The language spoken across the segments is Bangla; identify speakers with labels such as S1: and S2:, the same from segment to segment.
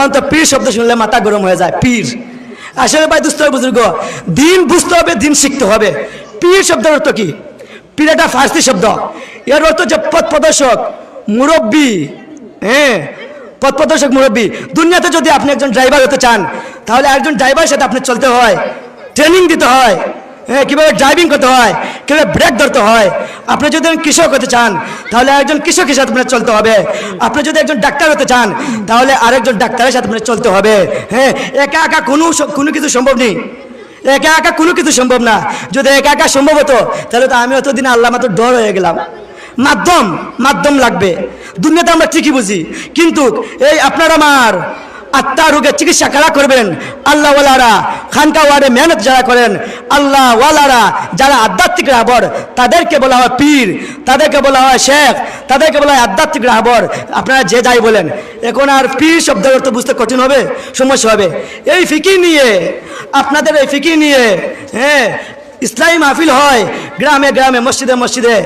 S1: তখন তো পীর শব্দ শুনলে মাথা গরম হয়ে যায়। পীর আসলে ভাই দুস্থ বুজুর্গ, দিন বুঝতে হবে, দিন শিখতে হবে। পীর শব্দের অর্থ কি? পীর একটা ফার্সি শব্দ, এর অর্থ যে পথ প্রদর্শক, মুরব্বী। হ্যাঁ, পথ প্রদর্শক, মুরব্বী। দুনিয়াতে যদি আপনি একজন ড্রাইভার হতে চান, তাহলে একজন ড্রাইভারের সাথে আপনি চলতে হয়, ট্রেনিং দিতে হয়। হ্যাঁ, কীভাবে ড্রাইভিং করতে হয়, কীভাবে ব্রেক ধরতে হয়। আপনি যদি কৃষক হতে চান, তাহলে একজন কৃষকের সাথে আপনার চলতে হবে। আপনি যদি একজন ডাক্তার হতে চান, তাহলে আরেকজন ডাক্তারের সাথে আপনার চলতে হবে। হ্যাঁ, একা একা কোনো কিছু সম্ভব নেই, একা একা কোনো কিছু সম্ভব না। যদি একা একা সম্ভব হতো, তাহলে তো আমি অতদিন আল্লাহ মাত্র ডর হয়ে গেলাম। মাধ্যম লাগবে। দুনিয়াতে আমরা ঠিকই বুঝি, কিন্তু এই আপনার আমার আত্মা রোগের চিকিৎসা কারা করবেন? আল্লাহওয়ালারা, খানকা ওয়ার্ডে মেহনত যারা করেন, আল্লাহওয়ালারা যারা আধ্যাত্মিক রাহবর, তাদেরকে বলা হয় পীর, তাদেরকে বলা হয় শেখ, তাদেরকে বলা হয় আধ্যাত্মিক রাহবর। আপনারা যে যাই বলেন, এখন আর পীর শব্দের অর্থ বুঝতে কঠিন হবে, সমস্যা হবে। এই ফিকির নিয়ে, আপনাদের এই ফিকির নিয়ে, হ্যাঁ, ইসলামী মাহফিল হয় গ্রামে গ্রামে, মসজিদে মসজিদে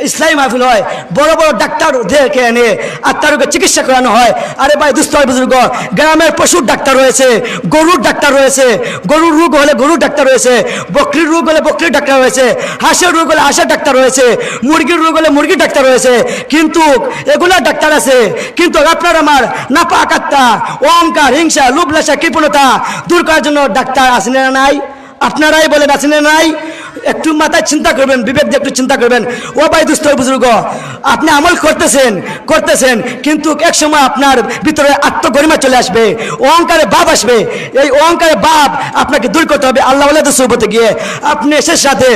S1: ইসলামী মাহফিল হয়, বড় বড় ডাক্তারদেরকে এনে আত্মারোগের চিকিৎসা করানো হয়। আরে ভাই দুস্থ বুজুর্গ, গ্রামের পশুর ডাক্তার রয়েছে, গরুর ডাক্তার রয়েছে, গরুর রোগ হলে গরুর ডাক্তার রয়েছে, বকরির রোগ হলে বকরির ডাক্তার রয়েছে, হাঁসের রোগ হলে হাঁসের ডাক্তার রয়েছে, মুরগির রোগ হলে মুরগির ডাক্তার রয়েছে। কিন্তু এগুলা ডাক্তার আছে, কিন্তু আপনার আমার নাপাক আত্মা, অহংকার, হিংসা, লোভ, লালসা, কৃপণতা দূর করার জন্য ডাক্তার আছেন না নাই? আপনারাই বলেন আছেন না নাই? একটু মাথায় চিন্তা করবেন, বিবেক দিয়ে একটু চিন্তা করবেন। ও ভাই দুস্থ বুজুর্গ, আপনি আমল করতেছেন, কিন্তু এক সময় আপনার ভিতরে আত্মগরিমা চলে আসবে, অহংকারে ভাব আসবে। এই অহংকারে ভাব আপনাকে দূর করতে হবে। আল্লাহ সোহবতে গিয়ে আপনি এসে সাথে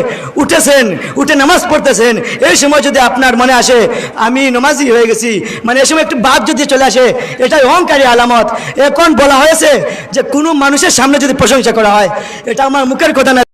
S1: উঠে নামাজ পড়তেছেন, এই সময় যদি আপনার মনে আসে আমি নামাজি হয়ে গেছি, মানে এই সময় একটু ভাব যদি চলে আসে, এটাই অহংকারী আলামত। এখন বলা হয়েছে যে কোনো মানুষের সামনে যদি প্রশংসা করা হয়, এটা আমার মুখের কথা না।